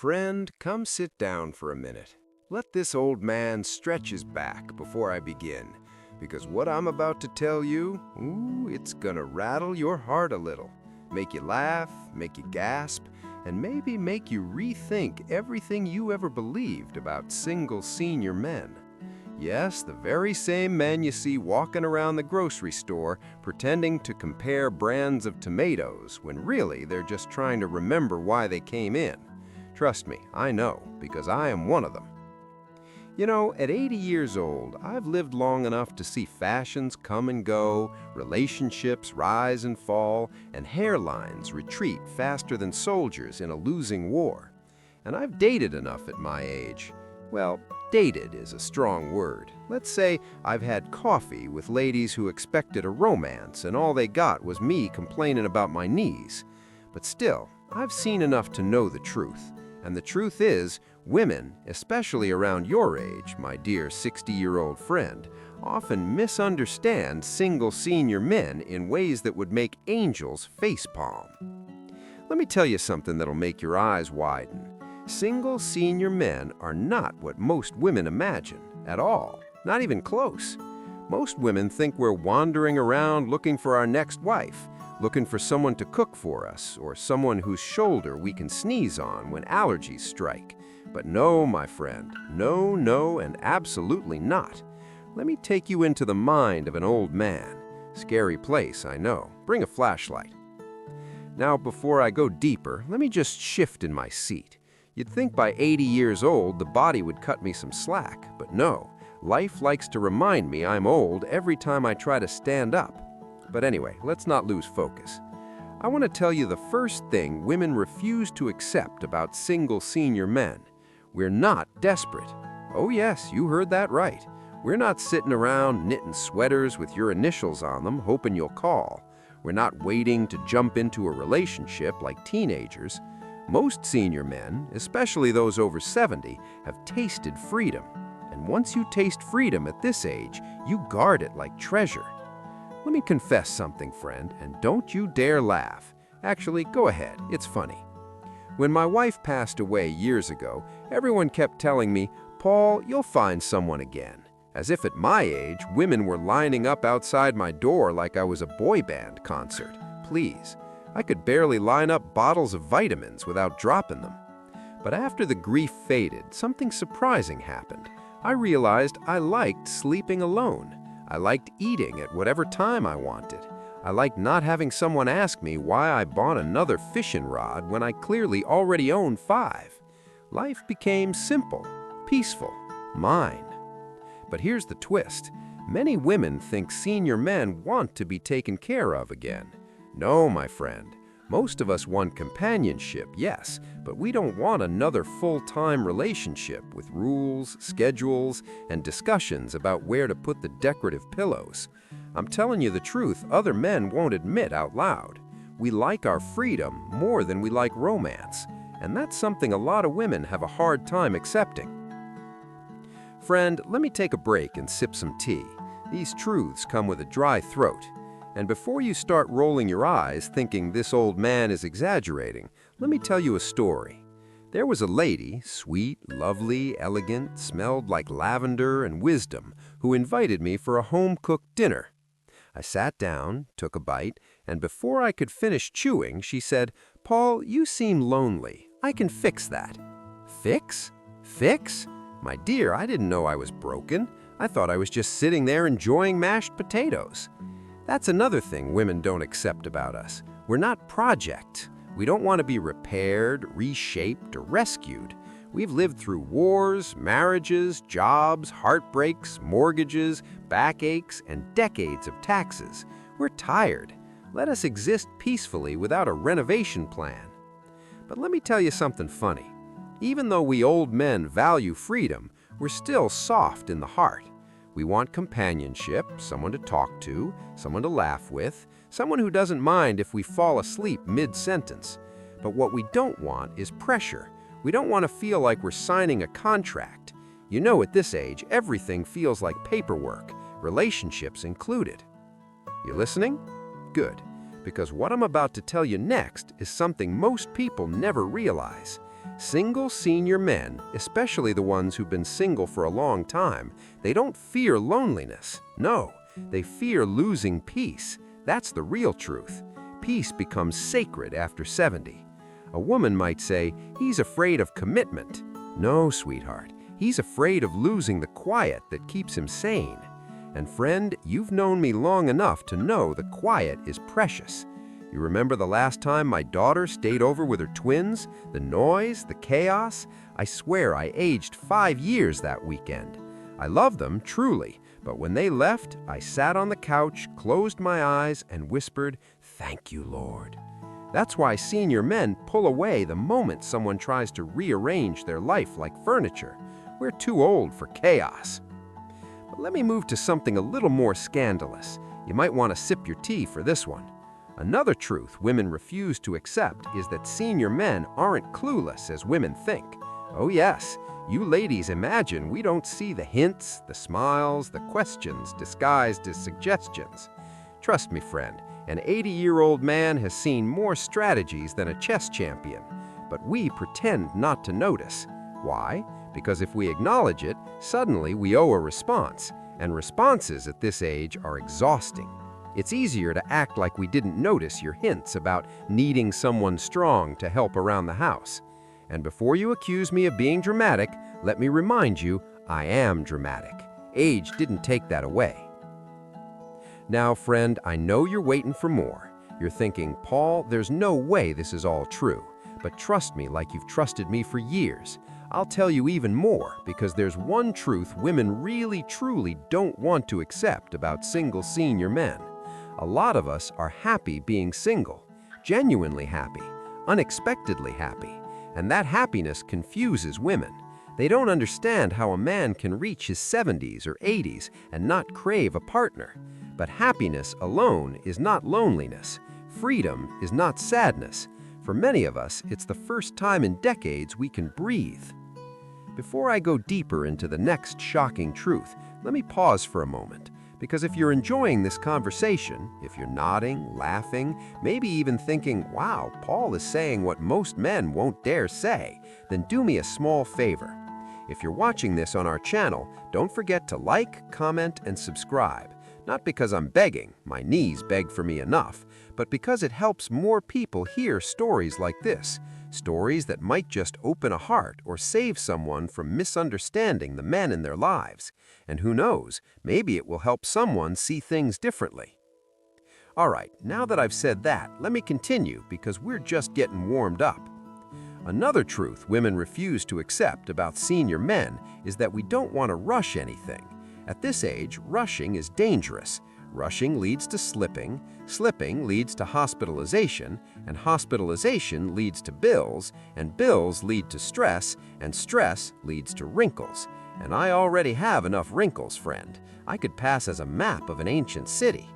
Friend, come sit down for a minute. Let this old man stretch his back before I begin, because what I'm about to tell you, it's gonna rattle your heart a little, make you laugh, make you gasp, and maybe make you rethink everything you ever believed about single senior men. Yes, the very same men you see walking around the grocery store pretending to compare brands of tomatoes when really they're just trying to remember why they came in. Trust me, I know, because I am one of them. You know, at 80 years old, I've lived long enough to see fashions come and go, relationships rise and fall, and hairlines retreat faster than soldiers in a losing war. And I've dated enough at my age. Well, dated is a strong word. Let's say I've had coffee with ladies who expected a romance and all they got was me complaining about my knees. But still, I've seen enough to know the truth. And the truth is, women, especially around your age, my dear 60-year-old friend, often misunderstand single senior men in ways that would make angels facepalm. Let me tell you something that'll make your eyes widen. Single senior men are not what most women imagine, at all. Not even close. Most women think we're wandering around looking for our next wife, looking for someone to cook for us, or someone whose shoulder we can sneeze on when allergies strike. But no, my friend, no, and absolutely not. Let me take you into the mind of an old man. Scary place, I know. Bring a flashlight. Now, before I go deeper, let me just shift in my seat. You'd think by 80 years old the body would cut me some slack, but no. Life likes to remind me I'm old every time I try to stand up. But anyway, let's not lose focus. I want to tell you the first thing women refuse to accept about single senior men. We're not desperate. Oh yes, you heard that right. We're not sitting around knitting sweaters with your initials on them, hoping you'll call. We're not waiting to jump into a relationship like teenagers. Most senior men, especially those over 70, have tasted freedom. And once you taste freedom at this age, you guard it like treasure. Let me confess something, friend, and don't you dare laugh. Actually, go ahead, it's funny. When my wife passed away years ago, everyone kept telling me, "Paul, you'll find someone again." As if at my age, women were lining up outside my door like I was a boy band concert. Please. I could barely line up bottles of vitamins without dropping them. But after the grief faded, something surprising happened. I realized I liked sleeping alone. I liked eating at whatever time I wanted. I liked not having someone ask me why I bought another fishing rod when I clearly already owned 5. Life became simple, peaceful, mine. But here's the twist. Many women think senior men want to be taken care of again. No, my friend. Most of us want companionship, yes, but we don't want another full-time relationship with rules, schedules, and discussions about where to put the decorative pillows. I'm telling you the truth, other men won't admit out loud. We like our freedom more than we like romance, and that's something a lot of women have a hard time accepting. Friend, let me take a break and sip some tea. These truths come with a dry throat. And before you start rolling your eyes thinking this old man is exaggerating, let me tell you a story. There was a lady, sweet, lovely, elegant, smelled like lavender and wisdom, who invited me for a home-cooked dinner. I sat down, took a bite, and before I could finish chewing, she said, "Paul, you seem lonely. I can fix that." Fix? Fix? My dear, I didn't know I was broken. I thought I was just sitting there enjoying mashed potatoes. That's another thing women don't accept about us. We're not projects. We don't want to be repaired, reshaped, or rescued. We've lived through wars, marriages, jobs, heartbreaks, mortgages, backaches, and decades of taxes. We're tired. Let us exist peacefully without a renovation plan. But let me tell you something funny. Even though we old men value freedom, we're still soft in the heart. We want companionship, someone to talk to, someone to laugh with, someone who doesn't mind if we fall asleep mid-sentence. But what we don't want is pressure. We don't want to feel like we're signing a contract. You know, at this age, everything feels like paperwork, relationships included. You listening? Good, because what I'm about to tell you next is something most people never realize. Single senior men, especially the ones who've been single for a long time, they don't fear loneliness. No, they fear losing peace. That's the real truth. Peace becomes sacred after 70. A woman might say, he's afraid of commitment. No, sweetheart, he's afraid of losing the quiet that keeps him sane. And friend, you've known me long enough to know the quiet is precious. You remember the last time my daughter stayed over with her twins? The noise, the chaos? I swear I aged 5 years that weekend. I love them, truly, but when they left, I sat on the couch, closed my eyes, and whispered, "Thank you, Lord." That's why senior men pull away the moment someone tries to rearrange their life like furniture. We're too old for chaos. But let me move to something a little more scandalous. You might want to sip your tea for this one. Another truth women refuse to accept is that senior men aren't clueless as women think. Oh yes, you ladies imagine we don't see the hints, the smiles, the questions disguised as suggestions. Trust me, friend, an 80-year-old man has seen more strategies than a chess champion, but we pretend not to notice. Why? Because if we acknowledge it, suddenly we owe a response, and responses at this age are exhausting. It's easier to act like we didn't notice your hints about needing someone strong to help around the house. And before you accuse me of being dramatic, let me remind you, I am dramatic. Age didn't take that away. Now, friend, I know you're waiting for more. You're thinking, Paul, there's no way this is all true. But trust me like you've trusted me for years. I'll tell you even more, because there's one truth women really, truly don't want to accept about single senior men. A lot of us are happy being single, genuinely happy, unexpectedly happy, and that happiness confuses women. They don't understand how a man can reach his 70s or 80s and not crave a partner. But happiness alone is not loneliness. Freedom is not sadness. For many of us, it's the first time in decades we can breathe. Before I go deeper into the next shocking truth, let me pause for a moment. Because if you're enjoying this conversation, if you're nodding, laughing, maybe even thinking, wow, Paul is saying what most men won't dare say, then do me a small favor. If you're watching this on our channel, don't forget to like, comment, and subscribe. Not because I'm begging, my knees beg for me enough, but because it helps more people hear stories like this. Stories that might just open a heart or save someone from misunderstanding the men in their lives. And who knows, maybe it will help someone see things differently. All right, now that I've said that, let me continue because we're just getting warmed up. Another truth women refuse to accept about senior men is that we don't want to rush anything. At this age, rushing is dangerous. Rushing leads to slipping, slipping leads to hospitalization, and hospitalization leads to bills, and bills lead to stress, and stress leads to wrinkles. And I already have enough wrinkles, friend. I could pass as a map of an ancient city.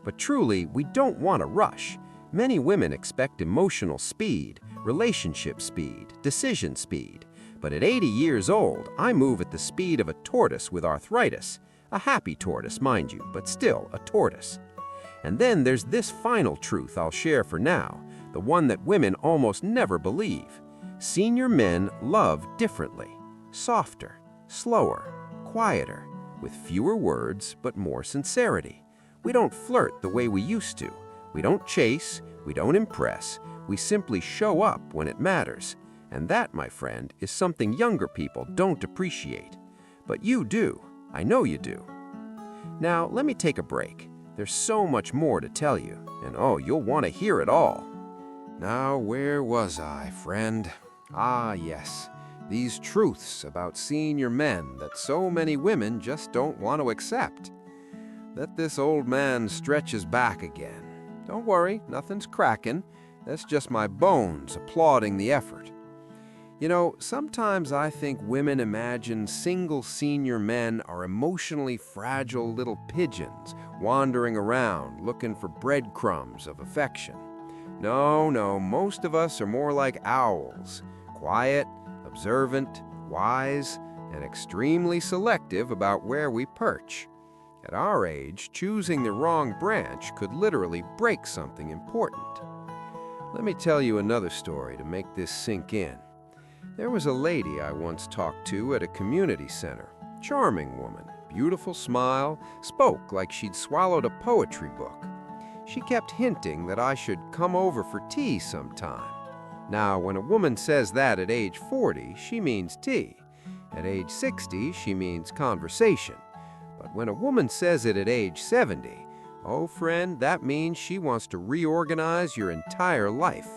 But truly, we don't want to rush. Many women expect emotional speed, relationship speed, decision speed. But at 80 years old, I move at the speed of a tortoise with arthritis. A happy tortoise, mind you, but still a tortoise. And then there's this final truth I'll share for now, the one that women almost never believe. Senior men love differently, softer, slower, quieter, with fewer words but more sincerity. We don't flirt the way we used to. We don't chase, we don't impress, we simply show up when it matters. And that, my friend, is something younger people don't appreciate. But you do. I know you do. Now, let me take a break. There's so much more to tell you, and oh, you'll want to hear it all. Now, where was I, friend? Ah, yes, these truths about senior men that so many women just don't want to accept. Let this old man stretch his back again. Don't worry, nothing's cracking. That's just my bones applauding the effort. You know, sometimes I think women imagine single senior men are emotionally fragile little pigeons wandering around looking for breadcrumbs of affection. No, most of us are more like owls, quiet, observant, wise, and extremely selective about where we perch. At our age, choosing the wrong branch could literally break something important. Let me tell you another story to make this sink in. There was a lady I once talked to at a community center. Charming woman, beautiful smile, spoke like she'd swallowed a poetry book. She kept hinting that I should come over for tea sometime. Now, when a woman says that at age 40, she means tea. At age 60, she means conversation. But when a woman says it at age 70, oh friend, that means she wants to reorganize your entire life.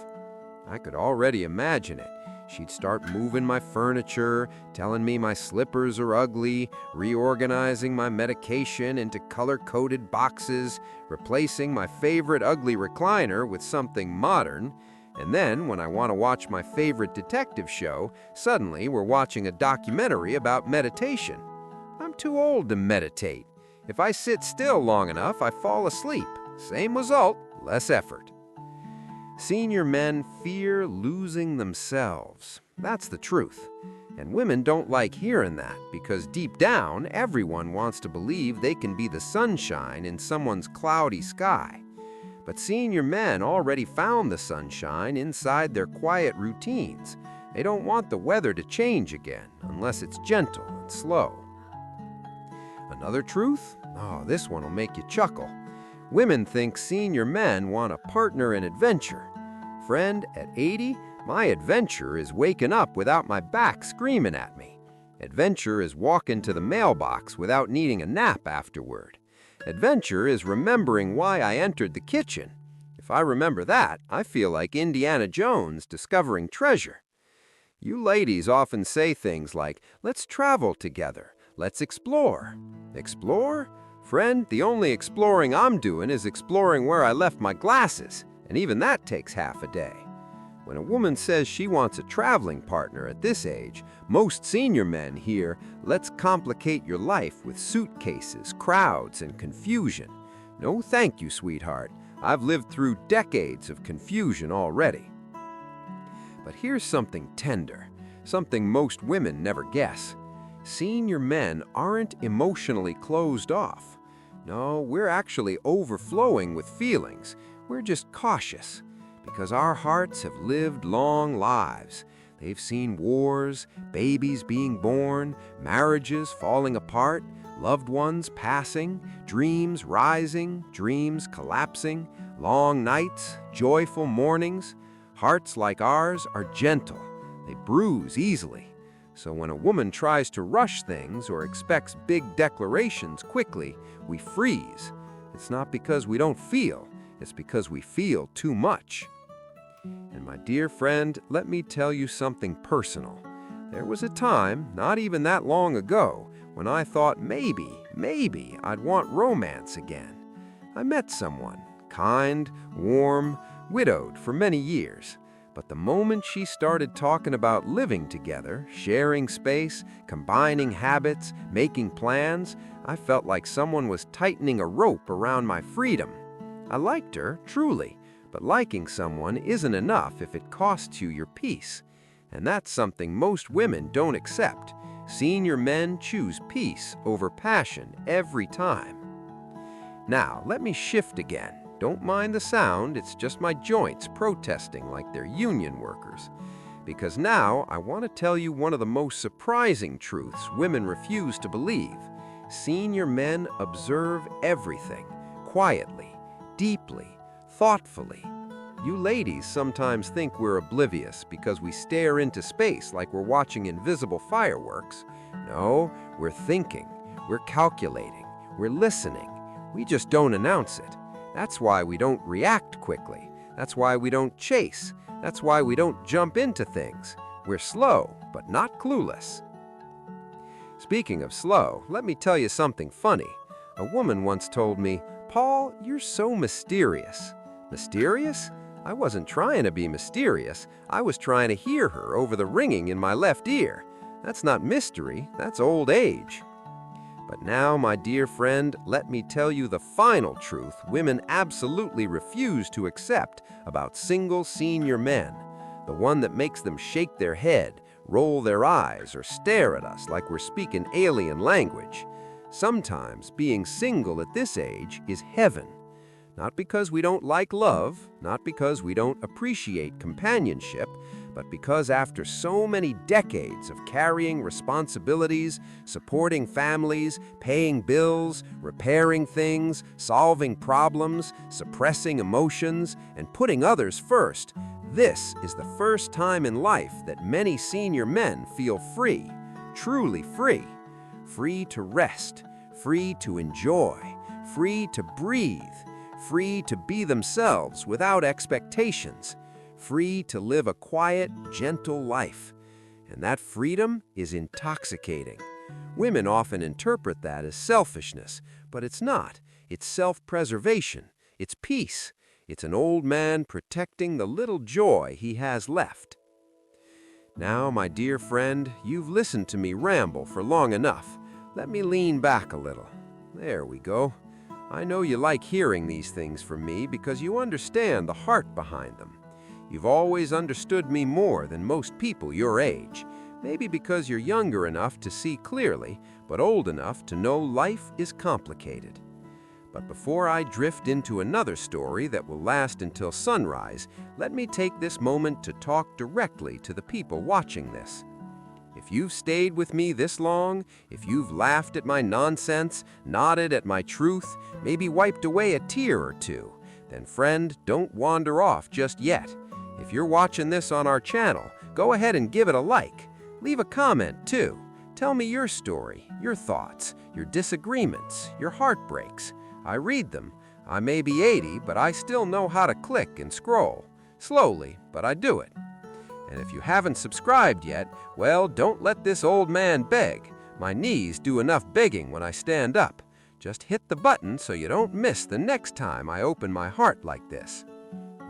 I could already imagine it. She'd start moving my furniture, telling me my slippers are ugly, reorganizing my medication into color-coded boxes, replacing my favorite ugly recliner with something modern. And then, when I want to watch my favorite detective show, suddenly we're watching a documentary about meditation. I'm too old to meditate. If I sit still long enough, I fall asleep. Same result, less effort. Senior men fear losing themselves. That's the truth. And women don't like hearing that because deep down, everyone wants to believe they can be the sunshine in someone's cloudy sky. But senior men already found the sunshine inside their quiet routines. They don't want the weather to change again unless it's gentle and slow. Another truth? Oh, this one will make you chuckle. Women think senior men want a partner in adventure. Friend, at 80, my adventure is waking up without my back screaming at me. Adventure is walking to the mailbox without needing a nap afterward. Adventure is remembering why I entered the kitchen. If I remember that, I feel like Indiana Jones discovering treasure. You ladies often say things like, let's travel together, let's explore. Explore? Friend, the only exploring I'm doing is exploring where I left my glasses, and even that takes half a day. When a woman says she wants a traveling partner at this age, most senior men hear, let's complicate your life with suitcases, crowds, and confusion. No thank you, sweetheart. I've lived through decades of confusion already. But here's something tender, something most women never guess. Senior men aren't emotionally closed off. No, we're actually overflowing with feelings. We're just cautious. Because our hearts have lived long lives. They've seen wars, babies being born, marriages falling apart, loved ones passing, dreams rising, dreams collapsing, long nights, joyful mornings. Hearts like ours are gentle. They bruise easily. So when a woman tries to rush things or expects big declarations quickly, we freeze. It's not because we don't feel. It's because we feel too much. And my dear friend, let me tell you something personal. There was a time, not even that long ago, when I thought maybe I'd want romance again. I met someone, kind, warm, widowed for many years. But the moment she started talking about living together, sharing space, combining habits, making plans, I felt like someone was tightening a rope around my freedom. I liked her, truly, but liking someone isn't enough if it costs you your peace. And that's something most women don't accept. Senior men choose peace over passion every time. Now, let me shift again. Don't mind the sound, it's just my joints protesting like they're union workers. Because now I want to tell you one of the most surprising truths women refuse to believe. Senior men observe everything, quietly, deeply, thoughtfully. You ladies sometimes think we're oblivious because we stare into space like we're watching invisible fireworks. No, we're thinking, we're calculating, we're listening. We just don't announce it. That's why we don't react quickly. That's why we don't chase. That's why we don't jump into things. We're slow, but not clueless. Speaking of slow, let me tell you something funny. A woman once told me, "Paul, you're so mysterious." Mysterious? I wasn't trying to be mysterious. I was trying to hear her over the ringing in my left ear. That's not mystery, that's old age. But now, my dear friend, let me tell you the final truth women absolutely refuse to accept about single senior men. The one that makes them shake their head, roll their eyes, or stare at us like we're speaking alien language. Sometimes being single at this age is heaven. Not because we don't like love, not because we don't appreciate companionship, but because after so many decades of carrying responsibilities, supporting families, paying bills, repairing things, solving problems, suppressing emotions, and putting others first, this is the first time in life that many senior men feel free, truly free. Free to rest, free to enjoy, free to breathe, free to be themselves without expectations, free to live a quiet, gentle life. And that freedom is intoxicating. Women often interpret that as selfishness, but it's not. It's self-preservation. It's peace. It's an old man protecting the little joy he has left. Now, my dear friend, you've listened to me ramble for long enough. Let me lean back a little. There we go. I know you like hearing these things from me because you understand the heart behind them. You've always understood me more than most people your age. Maybe because you're younger enough to see clearly, but old enough to know life is complicated. But before I drift into another story that will last until sunrise, let me take this moment to talk directly to the people watching this. If you've stayed with me this long, if you've laughed at my nonsense, nodded at my truth, maybe wiped away a tear or two, then friend, don't wander off just yet. If you're watching this on our channel, go ahead and give it a like. Leave a comment too. Tell me your story, your thoughts, your disagreements, your heartbreaks. I read them. I may be 80, but I still know how to click and scroll. Slowly, but I do it. And if you haven't subscribed yet, well, don't let this old man beg. My knees do enough begging when I stand up. Just hit the button so you don't miss the next time I open my heart like this.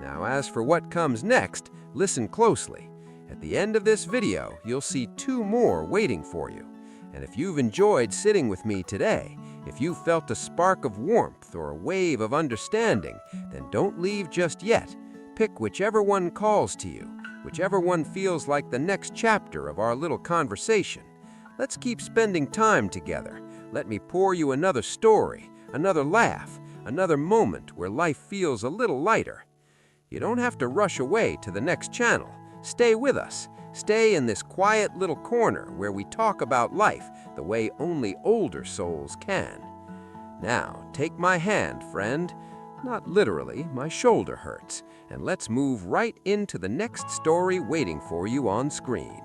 Now, as for what comes next, listen closely. At the end of this video, you'll see 2 more waiting for you. And if you've enjoyed sitting with me today, if you felt a spark of warmth or a wave of understanding, then don't leave just yet. Pick whichever one calls to you, whichever one feels like the next chapter of our little conversation. Let's keep spending time together. Let me pour you another story, another laugh, another moment where life feels a little lighter. You don't have to rush away to the next channel. Stay with us. Stay in this quiet little corner where we talk about life the way only older souls can. Now, take my hand, friend. Not literally, my shoulder hurts. And let's move right into the next story waiting for you on screen.